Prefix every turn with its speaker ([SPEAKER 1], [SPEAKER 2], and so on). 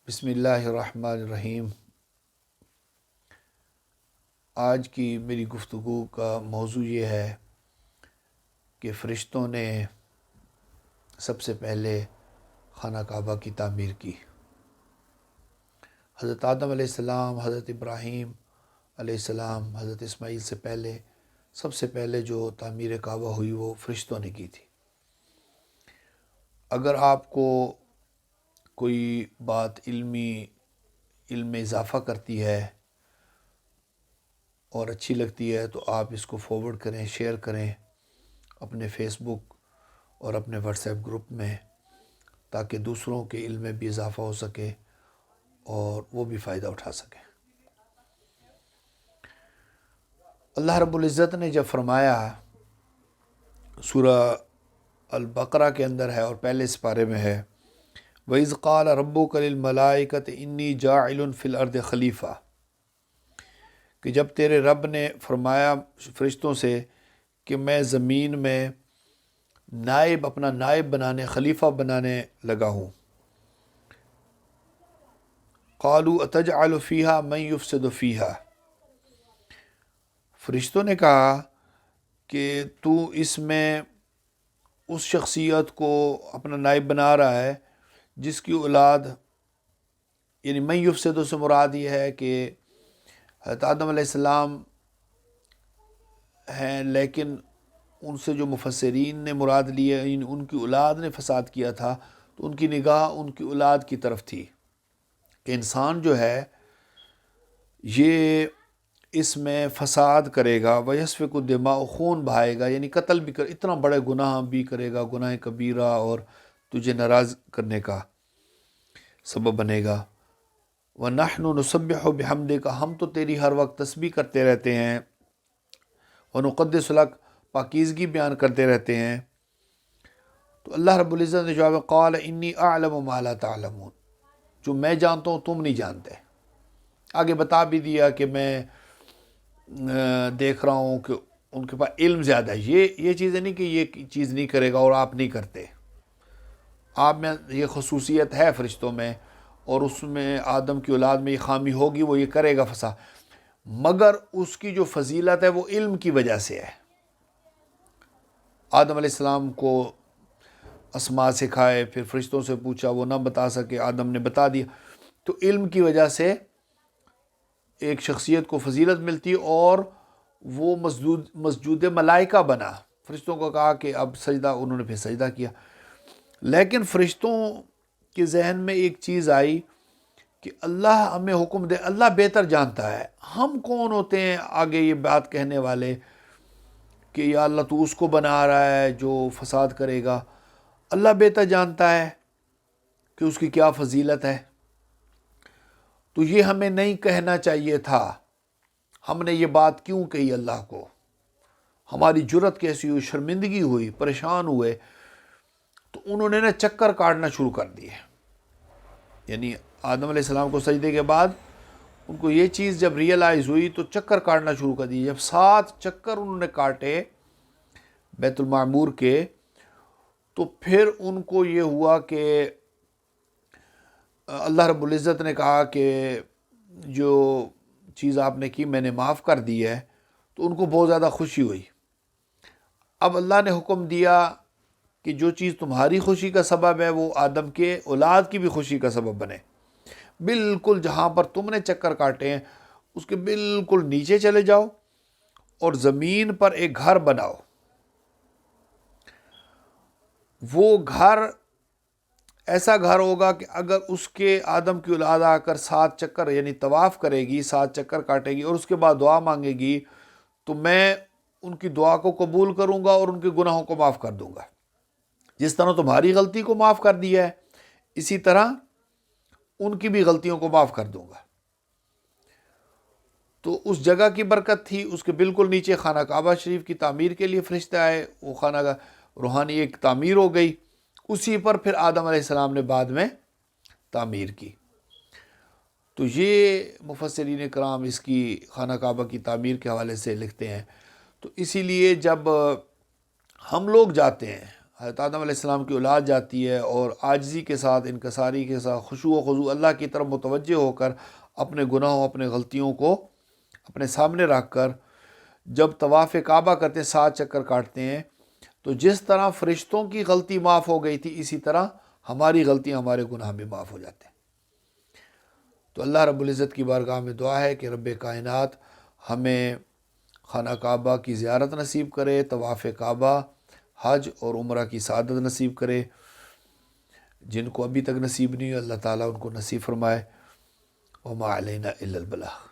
[SPEAKER 1] بسم اللہ الرحمن الرحیم۔ آج کی میری گفتگو کا موضوع یہ ہے کہ فرشتوں نے سب سے پہلے خانہ کعبہ کی تعمیر کی۔ حضرت آدم علیہ السلام، حضرت ابراہیم علیہ السلام، حضرت اسماعیل سے پہلے سب سے پہلے جو تعمیر کعبہ ہوئی وہ فرشتوں نے کی تھی۔ اگر آپ کو کوئی بات علم میں اضافہ کرتی ہے اور اچھی لگتی ہے تو آپ اس کو فارورڈ کریں، شیئر کریں اپنے فیس بک اور اپنے واٹس ایپ گروپ میں، تاکہ دوسروں کے علم میں بھی اضافہ ہو سکے اور وہ بھی فائدہ اٹھا سکیں۔ اللہ رب العزت نے جب فرمایا، سورہ البقرہ کے اندر ہے اور پہلے سپارے میں ہے، وَإِذْ قَالَ رَبُّكَ لِلْمَلَائِكَةِ إِنِّي جَاعِلٌ فِي الْأَرْضِ خلیفہ، کہ جب تیرے رب نے فرمایا فرشتوں سے کہ میں زمین میں اپنا نائب بنانے، خلیفہ بنانے لگا ہوں۔ قَالُوا أَتَجْعَلُ فِيهَا مَن يُفْسِدُ فِيهَا، فرشتوں نے کہا کہ تو اس میں اس شخصیت کو اپنا نائب بنا رہا ہے جس کی اولاد، یعنی من یفسد سے مراد یہ ہے کہ حضرت آدم علیہ السلام ہیں، لیکن ان سے جو مفسرین نے مراد لیے ان کی اولاد نے فساد کیا تھا، تو ان کی نگاہ ان کی اولاد کی طرف تھی کہ انسان جو ہے یہ اس میں فساد کرے گا، وَيَسْفِكُ الدِّمَاءُ، خون بہائے گا، یعنی قتل بھی اتنا بڑے گناہ بھی کرے گا، گناہ کبیرہ، اور تجھے ناراض کرنے کا سبب بنے گا۔ وَنَحْنُ نُسَبِّحُ بِحَمْدِكَ، ہم تو تیری ہر وقت تسبیح کرتے رہتے ہیں، وَنُقَدِّسُ لَكَ، پاکیزگی بیان کرتے رہتے ہیں۔ تو اللہ رب العزت نے جواب قال انی اعلم ما لا تعلمون، جو میں جانتا ہوں تم نہیں جانتے۔ آگے بتا بھی دیا کہ میں دیکھ رہا ہوں کہ ان کے پاس علم زیادہ ہے، یہ چیزیں نہیں کہ یہ چیز نہیں کرے گا اور آپ نہیں کرتے، آپ میں یہ خصوصیت ہے فرشتوں میں، اور اس میں آدم کی اولاد میں یہ خامی ہوگی، وہ یہ کرے گا فساد، مگر اس کی جو فضیلت ہے وہ علم کی وجہ سے ہے۔ آدم علیہ السلام کو اسماء سکھائے، پھر فرشتوں سے پوچھا، وہ نہ بتا سکے، آدم نے بتا دیا، تو علم کی وجہ سے ایک شخصیت کو فضیلت ملتی اور وہ مسجود ملائکہ بنا۔ فرشتوں کو کہا کہ اب سجدہ، انہوں نے پھر سجدہ کیا۔ لیکن فرشتوں کے ذہن میں ایک چیز آئی کہ اللہ ہمیں حکم دے، اللہ بہتر جانتا ہے، ہم کون ہوتے ہیں آگے یہ بات کہنے والے کہ یا اللہ تو اس کو بنا رہا ہے جو فساد کرے گا، اللہ بہتر جانتا ہے کہ اس کی کیا فضیلت ہے۔ تو یہ ہمیں نہیں کہنا چاہیے تھا، ہم نے یہ بات کیوں کہی اللہ کو، ہماری جرت کیسی ہوئی، شرمندگی ہوئی، پریشان ہوئے۔ تو انہوں نے نا چکر کاٹنا شروع کر دیے، یعنی آدم علیہ السلام کو سجدے کے بعد ان کو یہ چیز جب ریئلائز ہوئی تو چکر کاٹنا شروع کر دیے۔ جب 7 چکر انہوں نے کاٹے بیت المعمور کے، تو پھر ان کو یہ ہوا کہ اللہ رب العزت نے کہا کہ جو چیز آپ نے کی میں نے معاف کر دی ہے، تو ان کو بہت زیادہ خوشی ہوئی۔ اب اللہ نے حکم دیا کہ جو چیز تمہاری خوشی کا سبب ہے وہ آدم کے اولاد کی بھی خوشی کا سبب بنے۔ بالکل جہاں پر تم نے چکر کاٹے ہیں اس کے بالکل نیچے چلے جاؤ اور زمین پر ایک گھر بناؤ۔ وہ گھر ایسا گھر ہوگا کہ اگر اس کے آدم کی اولاد آ کر 7 چکر یعنی طواف کرے گی، 7 چکر کاٹے گی اور اس کے بعد دعا مانگے گی، تو میں ان کی دعا کو قبول کروں گا اور ان کے گناہوں کو معاف کر دوں گا۔ جس طرح تمہاری غلطی کو معاف کر دیا ہے، اسی طرح ان کی بھی غلطیوں کو معاف کر دوں گا۔ تو اس جگہ کی برکت تھی، اس کے بالکل نیچے خانہ کعبہ شریف کی تعمیر کے لیے فرشتے آئے، وہ خانہ کا روحانی ایک تعمیر ہو گئی، اسی پر پھر آدم علیہ السلام نے بعد میں تعمیر کی۔ تو یہ مفسرین کرام اس کی خانہ کعبہ کی تعمیر کے حوالے سے لکھتے ہیں۔ تو اسی لیے جب ہم لوگ جاتے ہیں حضرت آدم علیہ السلام کی اولاد جاتی ہے اور عاجزی کے ساتھ، انکساری کے ساتھ، خشوع و خضوع اللہ کی طرف متوجہ ہو کر اپنے گناہوں، اپنے غلطیوں کو اپنے سامنے رکھ کر جب طواف کعبہ کرتے ہیں، 7 چکر کاٹتے ہیں، تو جس طرح فرشتوں کی غلطی معاف ہو گئی تھی، اسی طرح ہماری غلطیاں، ہمارے گناہ بھی معاف ہو جاتے ہیں۔ تو اللہ رب العزت کی بارگاہ میں دعا ہے کہ رب کائنات ہمیں خانہ کعبہ کی زیارت نصیب کرے، طواف کعبہ، حج اور عمرہ کی سعادت نصیب کرے۔ جن کو ابھی تک نصیب نہیں ہوئی، اللہ تعالیٰ ان کو نصیب فرمائے۔ وما علینا الا البلاغ۔